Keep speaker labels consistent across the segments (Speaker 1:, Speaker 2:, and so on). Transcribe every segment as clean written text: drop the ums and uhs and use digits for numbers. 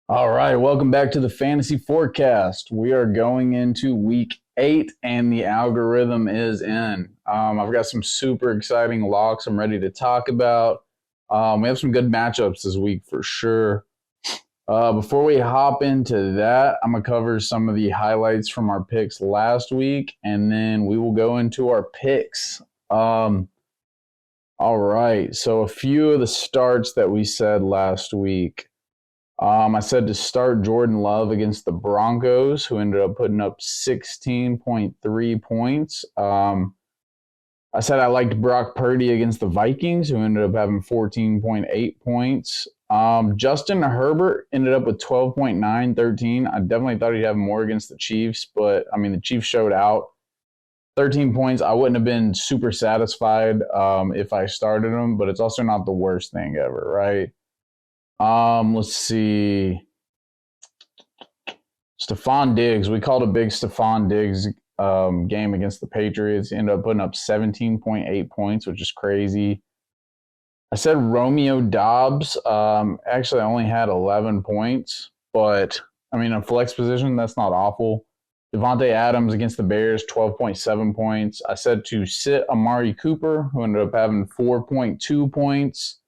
Speaker 1: All right, welcome back to the Fantasy Forecast. We are going into week 8 and the algorithm is in. I've got some super exciting locks I'm ready to talk about. We have some good matchups this week for sure. Before we hop into that, I'm going to cover some of the highlights from our picks last week and then we will go into our picks. All right, so a few of the starts that we said last week. I said to start Jordan Love against the Broncos, who ended up putting up 16.3 points. I said I liked Brock Purdy against the Vikings, who ended up having 14.8 points. Justin Herbert ended up with 12.9, 13. I definitely thought he'd have more against the Chiefs, but I mean, the Chiefs showed out. 13 points. I wouldn't have been super satisfied if I started him, but it's also not the worst thing ever, right? Let's see. Stephon Diggs. We called a big Stephon Diggs game against the Patriots. He ended up putting up 17.8 points, which is crazy. I said Romeo Dobbs. Actually, I only had 11 points, but I mean, in flex position, that's not awful. Devontae Adams against the Bears, 12.7 points. I said to sit Amari Cooper, who ended up having 4.2 points.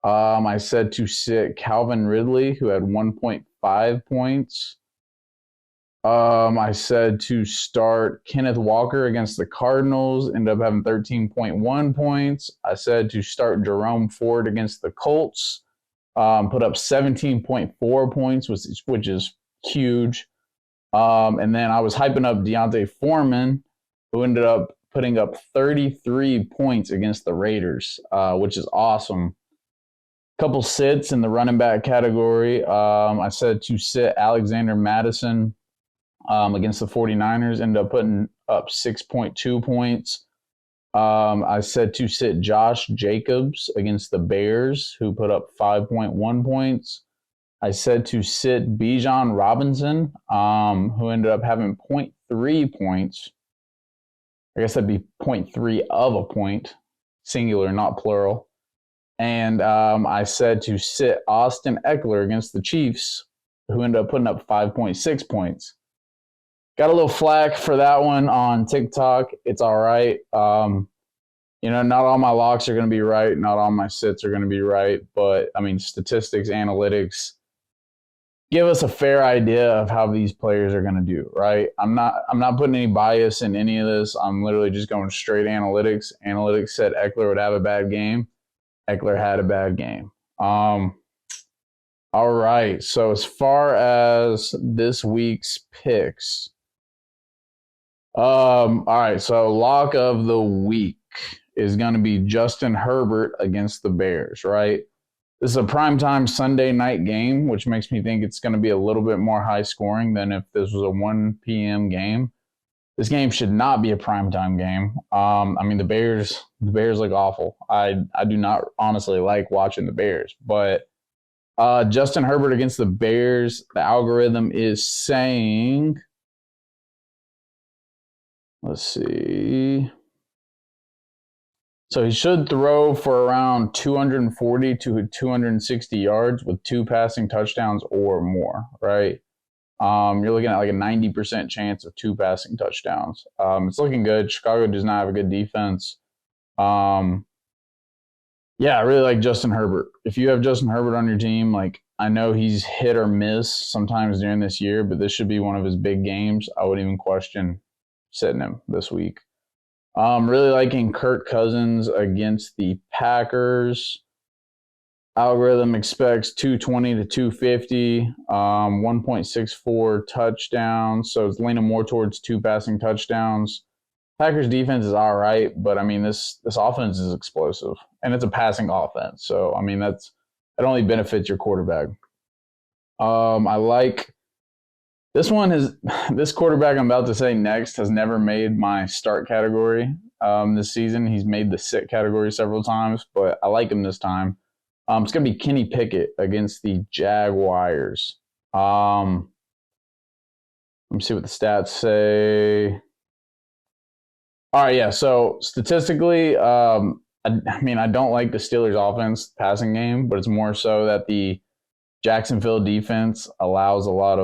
Speaker 1: I said to sit Calvin Ridley, who had 1.5 points. I said to start Kenneth Walker against the Cardinals, ended up having 13.1 points. I said to start Jerome Ford against the Colts, put up 17.4 points, which is huge. And then I was hyping up Deontay Foreman, who ended up putting up 33 points against the Raiders, which is awesome. Couple sits in the running back category. I said to sit Alexander Madison against the 49ers, ended up putting up 6.2 points. I said to sit Josh Jacobs against the Bears, who put up 5.1 points. I said to sit Bijan Robinson, who ended up having zero point 0.3 points. I guess that'd be 0.3 of a point, singular, not plural. And I said to sit Austin Eckler against the Chiefs, who ended up putting up 5.6 points. Got a little flack for that one on TikTok. It's all right. Not all my locks are going to be right. Not all my sits are going to be right. But I mean, statistics, analytics give us a fair idea of how these players are going to do. Right. I'm not putting any bias in any of this. I'm literally just going straight analytics. Analytics said Eckler would have a bad game. Eckler had a bad game. All right. So as far as this week's picks. All right, so lock of the week is going to be Justin Herbert against the Bears, right? This is a primetime Sunday night game, which makes me think it's going to be a little bit more high scoring than if this was a 1 p.m. game. This game should not be a primetime game. I mean, the Bears look awful. I do not honestly like watching the Bears, but Justin Herbert against the Bears, the algorithm is saying, let's see. So he should throw for around 240 to 260 yards with 2 passing touchdowns or more, right? You're looking at like a 90% chance of 2 passing touchdowns. It's looking good. Chicago does not have a good defense. Yeah, I really like Justin Herbert. If you have Justin Herbert on your team, like I know he's hit or miss sometimes during this year, but this should be one of his big games. I wouldn't even question sitting him this week. Really liking Kirk Cousins against the Packers. Algorithm expects 220 to 250, 1.64 touchdowns. So it's leaning more towards 2 passing touchdowns. Packers defense is all right, but I mean this offense is explosive and it's a passing offense. So I mean it only benefits your quarterback. I like this one is this quarterback I'm about to say next has never made my start category this season. He's made the sit category several times, but I like him this time. It's going to be Kenny Pickett against the Jaguars. Let me see what the stats say. All right, yeah. So statistically, I mean, I don't like the Steelers' offense passing game, but it's more so that the Jacksonville defense allows a lot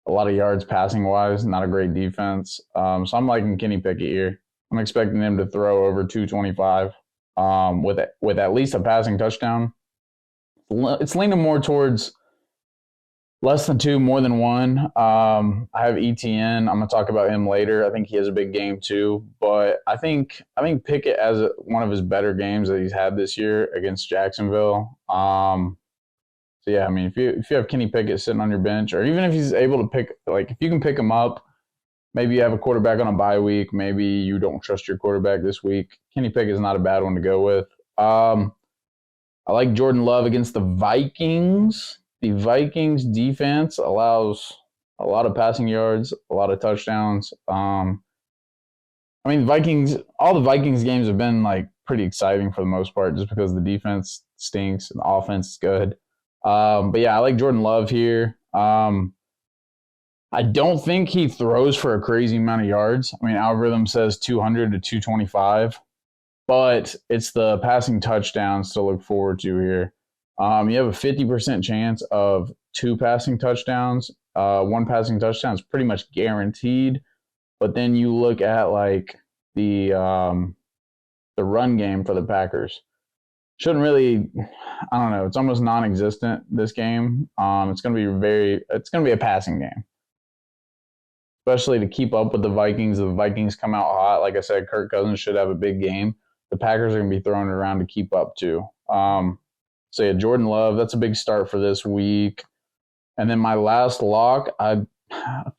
Speaker 1: of yards passing wise. Not a great defense. So I'm liking Kenny Pickett here. I'm expecting him to throw over 225 with at least a passing touchdown. It's leaning more towards less than two, more than one. I have ETN. I'm gonna talk about him later. I think he has a big game too. But I think Pickett has one of his better games that he's had this year against Jacksonville. So yeah, I mean, if you have Kenny Pickett sitting on your bench, or even if he's able to pick, like if you can pick him up, maybe you have a quarterback on a bye week, maybe you don't trust your quarterback this week. Kenny Pickett is not a bad one to go with. I like Jordan Love against the Vikings. The Vikings defense allows a lot of passing yards, a lot of touchdowns. I mean, all the Vikings games have been like pretty exciting for the most part, just because the defense stinks and the offense is good. But yeah, I like Jordan Love here. I don't think he throws for a crazy amount of yards. I mean, algorithm says 200 to 225, but it's the passing touchdowns to look forward to here. You have a 50% chance of two passing touchdowns. One passing touchdown is pretty much guaranteed. But then you look at like the run game for the Packers. Shouldn't really, I don't know. It's almost non-existent this game. It's gonna be a passing game, especially to keep up with the Vikings. If the Vikings come out hot, like I said, Kirk Cousins should have a big game. The Packers are gonna be throwing it around to keep up too. So yeah, Jordan Love, that's a big start for this week. And then my last lock, I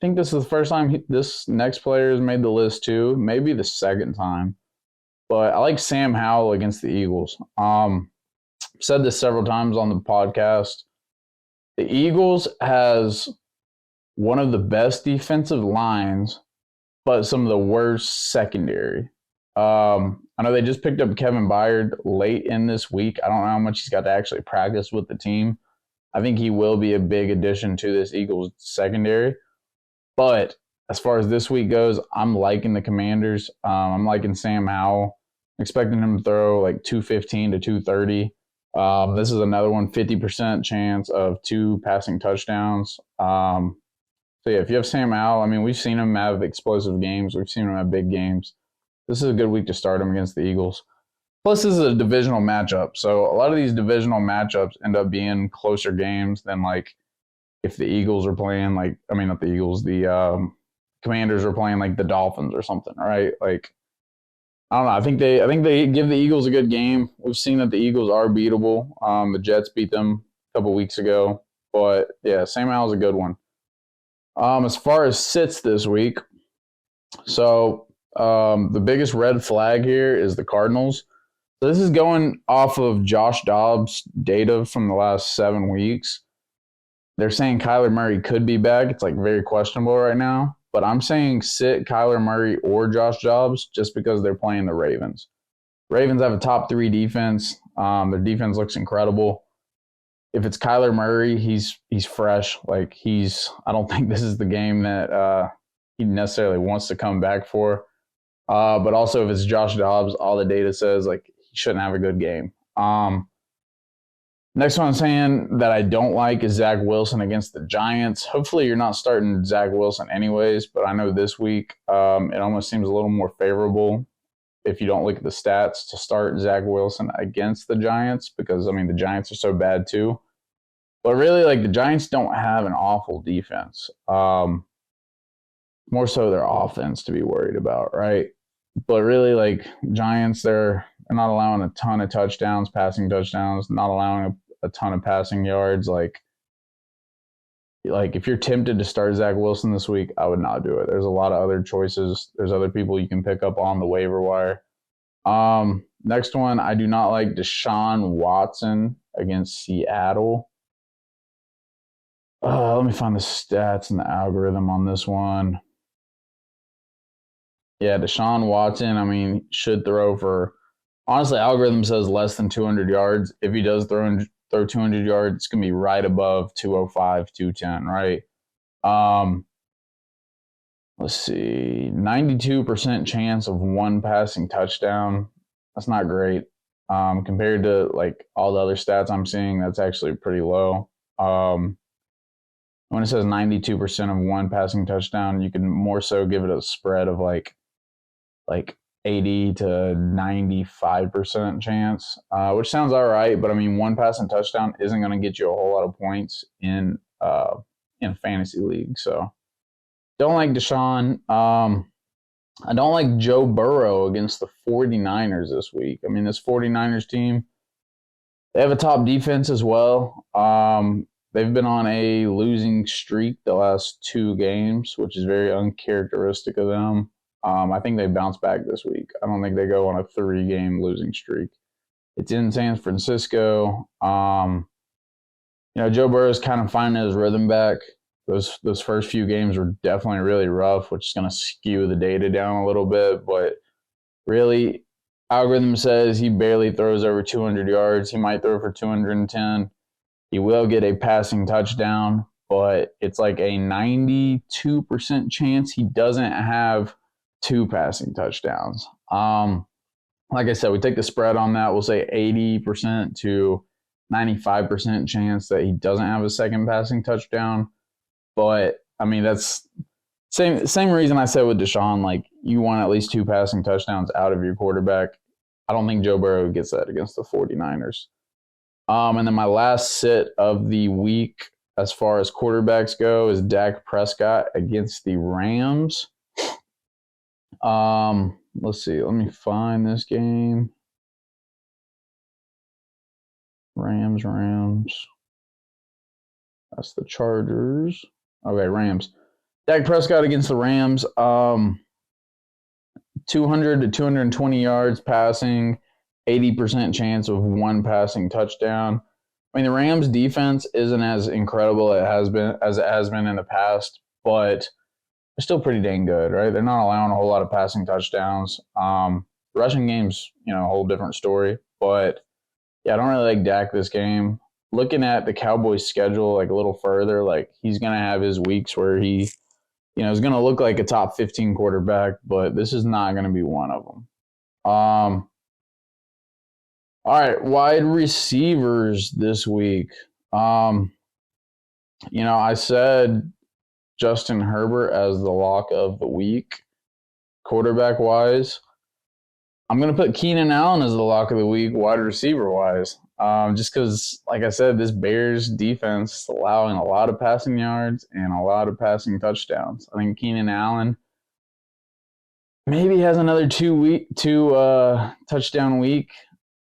Speaker 1: think this is the first time this next player has made the list too. Maybe the second time. But I like Sam Howell against the Eagles. Said this several times on the podcast. The Eagles has one of the best defensive lines, but some of the worst secondary. I know they just picked up Kevin Byard late in this week. I don't know how much he's got to actually practice with the team. I think he will be a big addition to this Eagles secondary. But as far as this week goes, I'm liking the Commanders. I'm liking Sam Howell. Expecting him to throw like 215 to 230. This is another one, 50% chance of two passing touchdowns. So yeah, if you have Sam Howell, I mean, we've seen him have explosive games. We've seen him have big games. This is a good week to start him against the Eagles. Plus, this is a divisional matchup. So a lot of these divisional matchups end up being closer games than like if the Eagles are playing like, I mean, not the Eagles, the Commanders are playing like the Dolphins or something, right? Like, I don't know. I think they give the Eagles a good game. We've seen that the Eagles are beatable. The Jets beat them a couple weeks ago, but yeah, Sam Howell's a good one. As far as sits this week, so the biggest red flag here is the Cardinals. So this is going off of Josh Dobbs' data from the last 7 weeks. They're saying Kyler Murray could be back. It's like very questionable right now. But I'm saying sit Kyler Murray or Josh Dobbs just because they're playing the Ravens. Ravens have a top 3 defense. Their defense looks incredible. If it's Kyler Murray, he's fresh. Like I don't think this is the game that he necessarily wants to come back for. But also if it's Josh Dobbs, all the data says like he shouldn't have a good game. Next one I'm saying that I don't like is Zach Wilson against the Giants. Hopefully you're not starting Zach Wilson anyways, but I know this week it almost seems a little more favorable if you don't look at the stats to start Zach Wilson against the Giants because, I mean, the Giants are so bad too. But really, like, the Giants don't have an awful defense. More so their offense to be worried about, right? But really, like, Giants, they're not allowing a ton of touchdowns, passing touchdowns, not allowing a ton of passing yards. Like if you're tempted to start Zach Wilson this week, I would not do it. There's a lot of other choices. There's other people you can pick up on the waiver wire. Next one, I do not like Deshaun Watson against Seattle. Let me find the stats and the algorithm on this one. Yeah, Deshaun Watson, I mean, should throw for, honestly, algorithm says less than 200 yards. If he does throw 200 yards, it's going to be right above 205, 210, right? Let's see, 92% chance of one passing touchdown. That's not great. Compared to like all the other stats I'm seeing, that's actually pretty low. When it says 92% of one passing touchdown, you can more so give it a spread of like 80 to 95% chance, which sounds all right. But I mean, one passing touchdown isn't going to get you a whole lot of points in a fantasy league. So don't like Deshaun. I don't like Joe Burrow against the 49ers this week. I mean, this 49ers team, they have a top defense as well. They've been on a losing streak the last 2 games, which is very uncharacteristic of them. I think they bounce back this week. I don't think they go on a 3-game losing streak. It's in San Francisco. Joe Burrow's kind of finding his rhythm back. Those first few games were definitely really rough, which is going to skew the data down a little bit. But really, algorithm says he barely throws over 200 yards. He might throw for 210. He will get a passing touchdown, but it's like a 92% chance he doesn't have 2 passing touchdowns. Like I said, we take the spread on that. We'll say 80% to 95% chance that he doesn't have a second passing touchdown. But I mean, that's same reason I said with Deshaun. Like, you want at least 2 passing touchdowns out of your quarterback. I don't think Joe Burrow gets that against the 49ers. And then my last sit of the week, as far as quarterbacks go, is Dak Prescott against the Rams. Let's see. Let me find this game. Rams. That's the Chargers. Okay, Rams. Dak Prescott against the Rams. 200 to 220 yards passing, 80% chance of 1 passing touchdown. I mean, the Rams defense isn't as incredible as it has been in the past, but they're still pretty dang good, right? They're not allowing a whole lot of passing touchdowns. Rushing game's, a whole different story. But yeah, I don't really like Dak this game. Looking at the Cowboys' schedule like a little further, like he's gonna have his weeks where he, is gonna look like a top 15 quarterback, but this is not gonna be one of them. All right, wide receivers this week. I said Justin Herbert as the lock of the week. Quarterback wise, I'm going to put Keenan Allen as the lock of the week, wide receiver wise. Just because, like I said, this Bears defense is allowing a lot of passing yards and a lot of passing touchdowns. I think Keenan Allen maybe has another two touchdown week.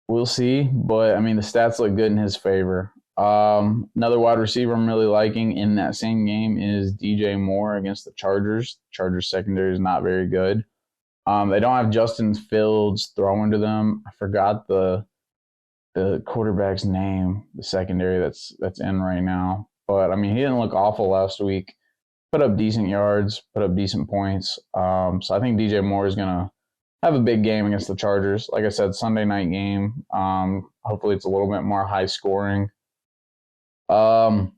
Speaker 1: We'll see. But, I mean, the stats look good in his favor. Another wide receiver I'm really liking in that same game is DJ Moore against the Chargers. Chargers secondary is not very good. They don't have Justin Fields throwing to them. I forgot the quarterback's name, the secondary that's in right now. But, I mean, he didn't look awful last week. Put up decent yards, put up decent points. So I think DJ Moore is going to have a big game against the Chargers. Like I said, Sunday night game. Hopefully it's a little bit more high scoring. All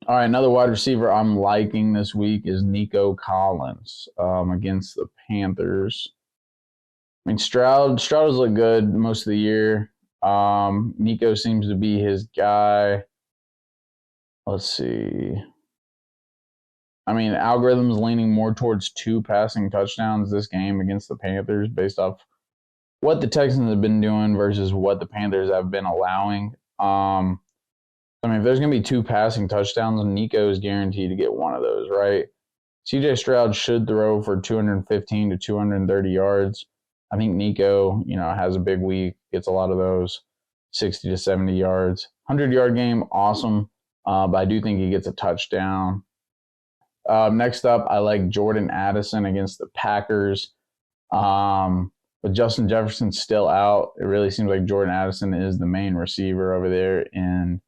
Speaker 1: right, another wide receiver I'm liking this week is Nico Collins against the Panthers. I mean, Stroud has looked good most of the year. Nico seems to be his guy. Let's see. I mean, algorithm's leaning more towards 2 passing touchdowns this game against the Panthers based off what the Texans have been doing versus what the Panthers have been allowing. I mean, if there's going to be 2 passing touchdowns, Nico is guaranteed to get one of those, right? CJ Stroud should throw for 215 to 230 yards. I think Nico, has a big week, gets a lot of those, 60 to 70 yards. 100-yard game, awesome. But I do think he gets a touchdown. Next up, I like Jordan Addison against the Packers. With Justin Jefferson still out, it really seems like Jordan Addison is the main receiver over there in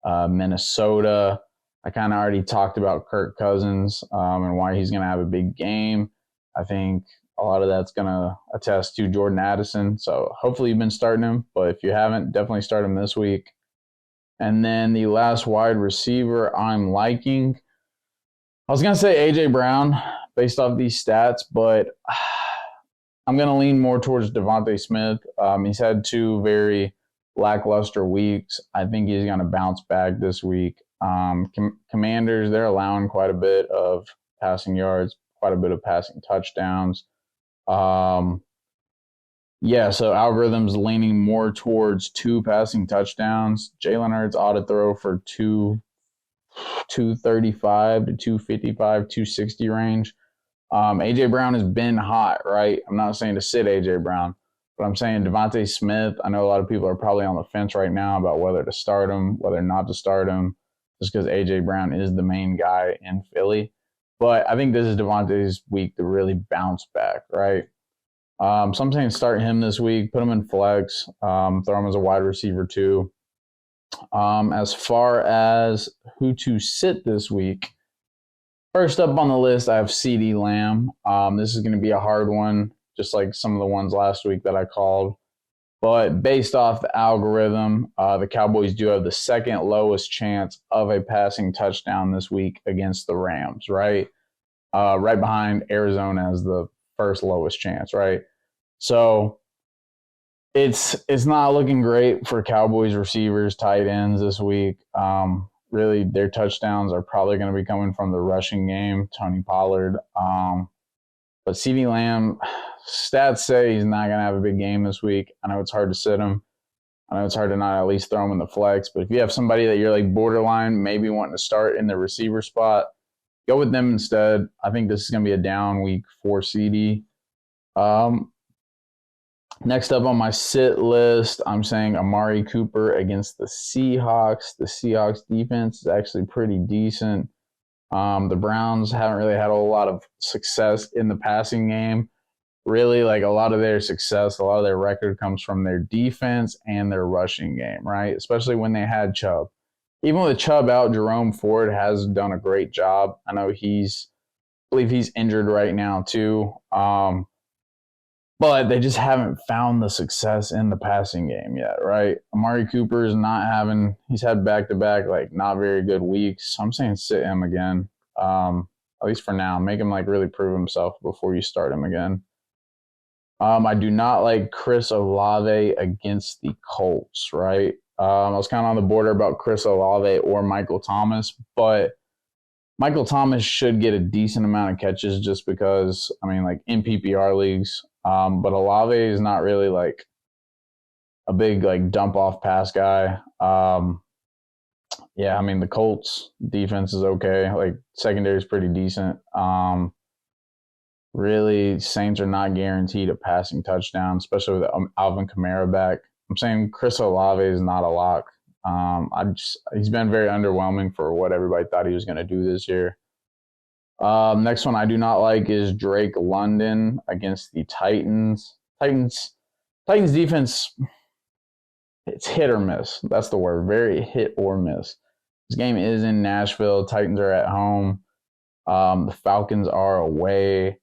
Speaker 1: Minnesota. I kind of already talked about Kirk Cousins and why he's going to have a big game. I think a lot of that's going to attest to Jordan Addison. So hopefully you've been starting him, but if you haven't, definitely start him this week. And then the last wide receiver I'm liking, I was going to say A.J. Brown based off these stats, but I'm going to lean more towards Devontae Smith. He's had two very lackluster weeks. I think he's going to bounce back this week. Commanders, they're allowing quite a bit of passing yards, quite a bit of passing touchdowns. Yeah, so algorithms leaning more towards two passing touchdowns. Jalen Hurts ought to throw for 235 to 255, 260 range. AJ Brown has been hot, right? I'm not saying to sit AJ Brown, but I'm saying Devontae Smith. I know a lot of people are probably on the fence right now about whether to start him, whether not to start him, just because AJ Brown is the main guy in Philly. But I think this is Devontae's week to really bounce back, right? So I'm saying start him this week, put him in flex, throw him as a wide receiver too. As far as who to sit this week, first up on the list, I have CeeDee Lamb. This is going to be a hard one, just like some of the ones last week that I called. But based off the algorithm, the Cowboys do have the second lowest chance of a passing touchdown this week against the Rams, right? Right behind Arizona as the first lowest chance, right? So it's not looking great for Cowboys receivers, tight ends this week. Really, their touchdowns are probably going to be coming from the rushing game, Tony Pollard. But CeeDee Lamb, stats say he's not going to have a big game this week. I know it's hard to sit him. I know it's hard to not at least throw him in the flex. But if you have somebody that you're like borderline, maybe wanting to start in the receiver spot, go with them instead. I think this is going to be a down week for CeeDee. Next up on my sit list, I'm saying Amari Cooper against the Seahawks. The Seahawks defense is actually pretty decent. The Browns haven't really had a whole lot of success in the passing game. Really, like a lot of their success, a lot of their record comes from their defense and their rushing game, right? Especially when they had Chubb. Even with Chubb out, Jerome Ford has done a great job. I know I believe he's injured right now too. But they just haven't found the success in the passing game yet, right? Amari Cooper is not having, he's had back to back, like not very good weeks. So I'm saying sit him again, at least for now. Make him like really prove himself before you start him again. I do not like Chris Olave against the Colts, right? I was kind of on the border about Chris Olave or Michael Thomas, but Michael Thomas should get a decent amount of catches just because, I mean, like in PPR leagues. But Olave is not really like a big like dump off pass guy. Yeah, I mean the Colts defense is okay. Like secondary is pretty decent. Really, Saints are not guaranteed a passing touchdown, especially with Alvin Kamara back. I'm saying Chris Olave is not a lock. He's been very underwhelming for what everybody thought he was going to do this year. Next one I do not like is Drake London against the Titans. Titans defense, it's hit or miss. That's the word. Very hit or miss. This game is in Nashville. Titans are at home. The Falcons are away.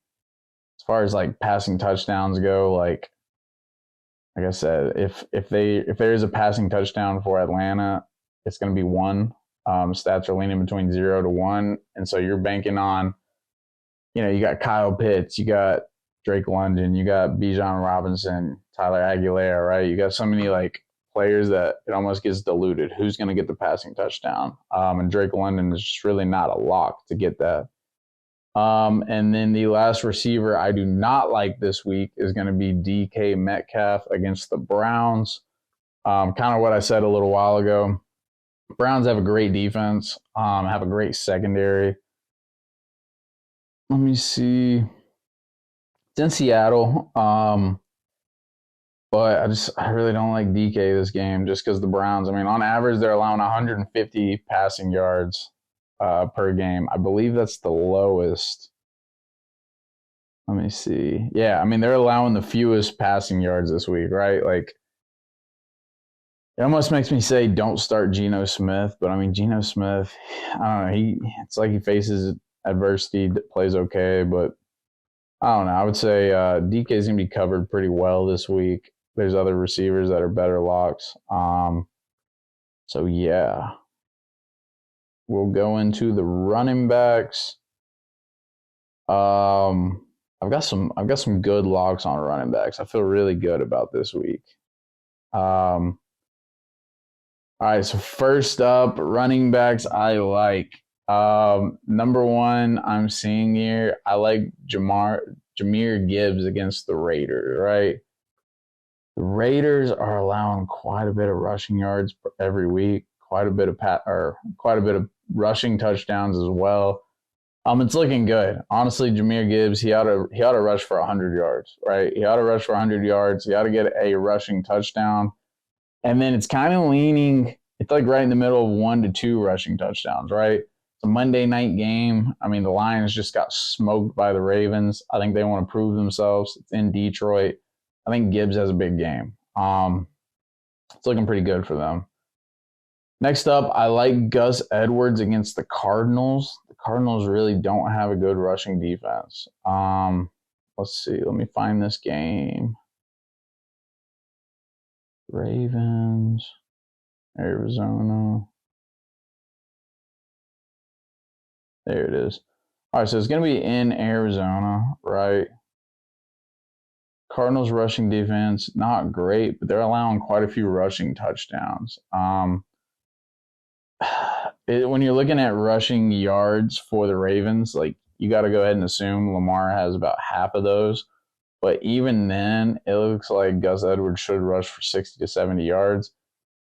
Speaker 1: As far as like passing touchdowns go, like I said, if there is a passing touchdown for Atlanta, it's going to be one. Stats are leaning between 0 to 1, and so you're banking on, you got Kyle Pitts, you got Drake London, you got Bijan Robinson, Tyler Aguilera, right? You got so many like players that it almost gets diluted. Who's going to get the passing touchdown? And Drake London is just really not a lock to get that. And then the last receiver I do not like this week is going to be DK Metcalf against the Browns. Kind of what I said a little while ago. Browns have a great defense, have a great secondary. Let me see. It's in Seattle. But I really don't like DK this game just because the Browns, I mean, on average, they're allowing 150 passing yards per game. I believe that's the lowest. Let me see. Yeah, I mean, they're allowing the fewest passing yards this week, right? Like, it almost makes me say don't start Geno Smith, but I mean, Geno Smith, I don't know. It's like he faces adversity, plays okay, but I don't know. I would say DK is going to be covered pretty well this week. There's other receivers that are better locks. So, yeah. We'll go into the running backs. I've got some good locks on running backs. I feel really good about this week. Um, all right, so first up, running backs I like. Number one, I'm seeing here. I like Jahmyr Gibbs against the Raiders. Right, the Raiders are allowing quite a bit of rushing yards every week, quite a bit of rushing touchdowns as well. It's looking good. Honestly, Jahmyr Gibbs, he ought to rush for 100 yards, right? He ought to rush for 100 yards. He ought to get a rushing touchdown. And then it's kind of leaning, it's like right in the middle of 1 to 2 rushing touchdowns, right? It's a Monday night game. I mean, the Lions just got smoked by the Ravens. I think they want to prove themselves. It's in Detroit. I think Gibbs has a big game. It's looking pretty good for them. Next up, I like Gus Edwards against the Cardinals. The Cardinals really don't have a good rushing defense. Let's see. Let me find this game. Ravens, Arizona. There it is. All right, so it's going to be in Arizona, right? Cardinals rushing defense, not great, but they're allowing quite a few rushing touchdowns. When you're looking at rushing yards for the Ravens, like you got to go ahead and assume Lamar has about half of those. But even then, it looks like Gus Edwards should rush for 60 to 70 yards,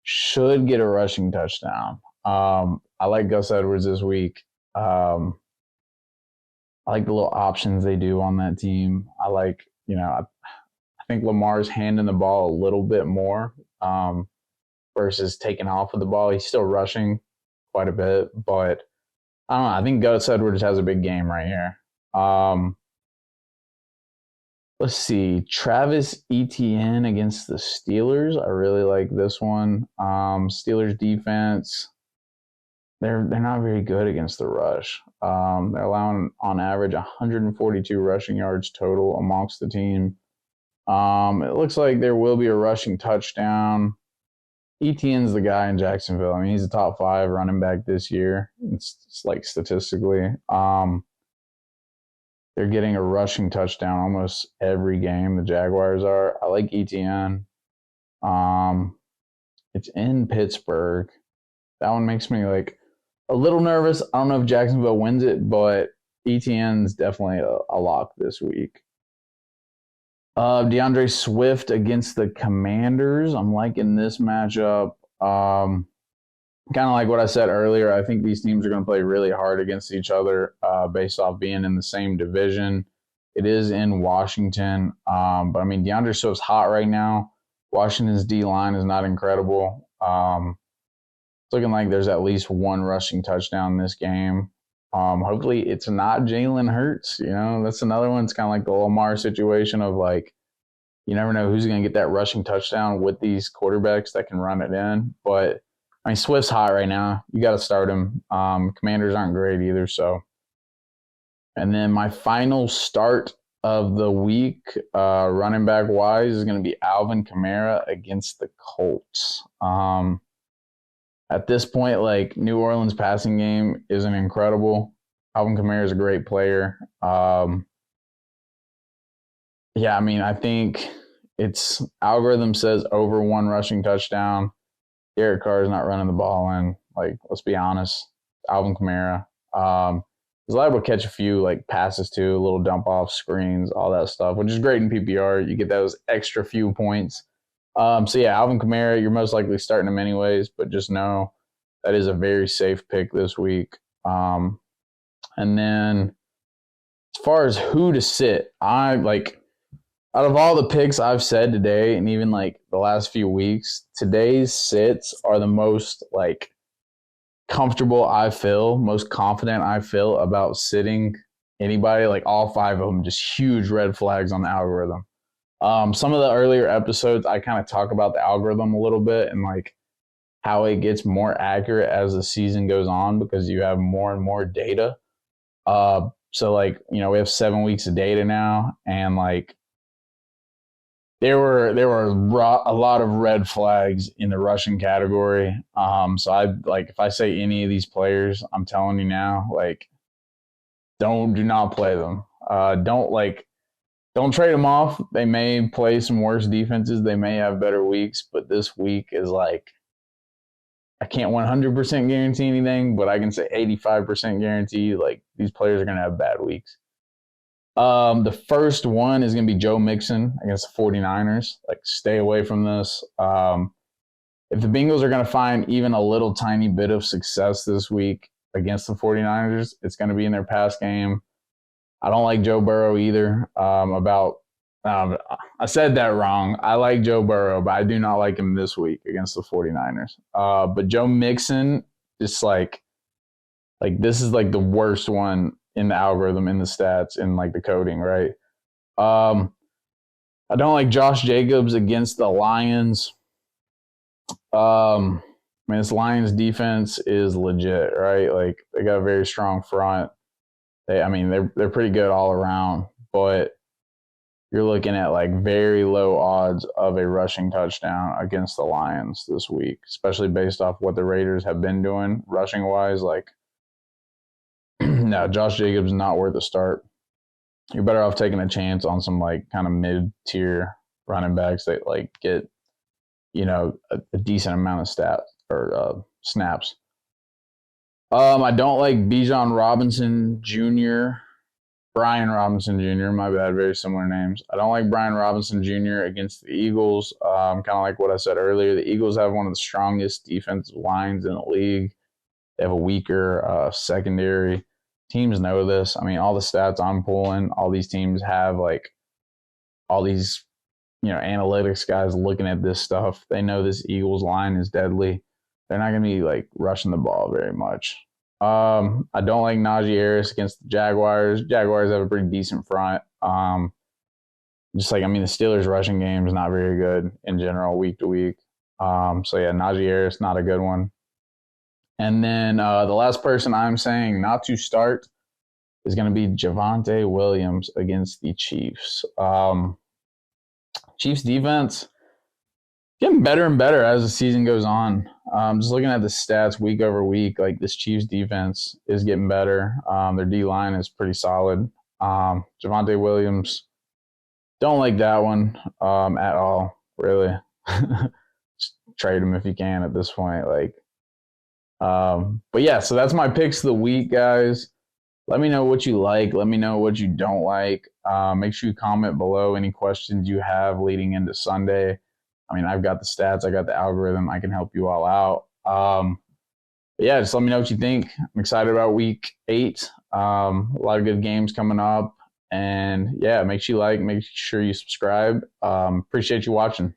Speaker 1: should get a rushing touchdown. I like Gus Edwards this week. I like the little options they do on that team. I think Lamar's handing the ball a little bit more versus taking off with the ball. He's still rushing quite a bit, but I don't know. I think Gus Edwards has a big game right here. Let's see. Travis Etienne against the Steelers. I really like this one. Steelers defense. They're not very good against the rush. They're allowing on average 142 rushing yards total amongst the team. It looks like there will be a rushing touchdown. Etienne's the guy in Jacksonville. I mean, he's a top 5 running back this year. It's like statistically. They're getting a rushing touchdown almost every game. The Jaguars are. I like Etienne. It's in Pittsburgh. That one makes me like a little nervous. I don't know if Jacksonville wins it, but Etienne's definitely a lock this week. DeAndre Swift against the Commanders. I'm liking this matchup. Kind of like what I said earlier. I think these teams are going to play really hard against each other based off being in the same division. It is in Washington. But I mean, DeAndre Swift's hot right now. Washington's D-line is not incredible. It's looking like there's at least 1 rushing touchdown in this game. Hopefully it's not Jalen Hurts. That's another one. It's kind of like the Lamar situation of like, you never know who's going to get that rushing touchdown with these quarterbacks that can run it in. But I mean, Swift's hot right now. You got to start him. Commanders aren't great either. So, and then my final start of the week, running back wise, is going to be Alvin Kamara against the Colts. At this point, like New Orleans passing game isn't incredible. Alvin Kamara is a great player. Yeah, I mean, I think it's algorithm says over 1 rushing touchdown. Derek Carr is not running the ball in. Like, let's be honest, Alvin Kamara. He's liable to catch a few like passes too, a little dump off screens, all that stuff, which is great in PPR. You get those extra few points. So yeah, Alvin Kamara, you're most likely starting him anyways, but just know that is a very safe pick this week. And then as far as who to sit, I like out of all the picks I've said today and even like the last few weeks, today's sits are the most like comfortable I feel, most confident I feel about sitting anybody. Like all 5 of them, just huge red flags on the algorithm. Some of the earlier episodes, I kind of talk about the algorithm a little bit and like how it gets more accurate as the season goes on because you have more and more data. So like, we have 7 weeks of data now, and like there were a lot of red flags in the rushing category. So I like if I say any of these players, I'm telling you now, like do not play them. Don't like Don't trade them off. They may play some worse defenses. They may have better weeks, but this week is like, I can't 100% guarantee anything, but I can say 85% guarantee like these players are going to have bad weeks. The first one is going to be Joe Mixon against the 49ers. Like, stay away from this. If the Bengals are going to find even a little tiny bit of success this week against the 49ers, it's going to be in their pass game. I don't like Joe Burrow either. I said that wrong. I like Joe Burrow, but I do not like him this week against the 49ers. But Joe Mixon, just like this is like the worst one in the algorithm, in the stats, in like the coding, right? I don't like Josh Jacobs against the Lions. I mean, this Lions defense is legit, right? Like, they got a very strong front. They're pretty good all around, but you're looking at like very low odds of a rushing touchdown against the Lions this week, especially based off what the Raiders have been doing rushing wise. Like, no, Josh Jacobs is not worth a start. You're better off taking a chance on some like kind of mid-tier running backs that like get, a decent amount of stats or snaps. I don't like Bijan Robinson Jr., Brian Robinson Jr., my bad, very similar names. I don't like Brian Robinson Jr. against the Eagles. Kind of like what I said earlier, the Eagles have one of the strongest defensive lines in the league. They have a weaker secondary. Teams know this. I mean, all the stats I'm pulling, all these teams have like all these, analytics guys looking at this stuff. They know this Eagles line is deadly. They're not going to be like rushing the ball very much. I don't like Najee Harris against the Jaguars. Jaguars have a pretty decent front. The Steelers' rushing game is not very good in general, week to week. Najee Harris, not a good one. And then the last person I'm saying not to start is going to be Javonte Williams against the Chiefs. Chiefs defense getting better and better as the season goes on. Just looking at the stats week over week, like this Chiefs defense is getting better. Their D line is pretty solid. Javonte Williams, don't like that one at all, really. Just trade him if you can at this point. So that's my picks of the week, guys. Let me know what you like. Let me know what you don't like. Make sure you comment below any questions you have leading into Sunday. I've got the stats. I got the algorithm. I can help you all out. Just let me know what you think. I'm excited about week 8. A lot of good games coming up. And make sure you like, make sure you subscribe. Appreciate you watching.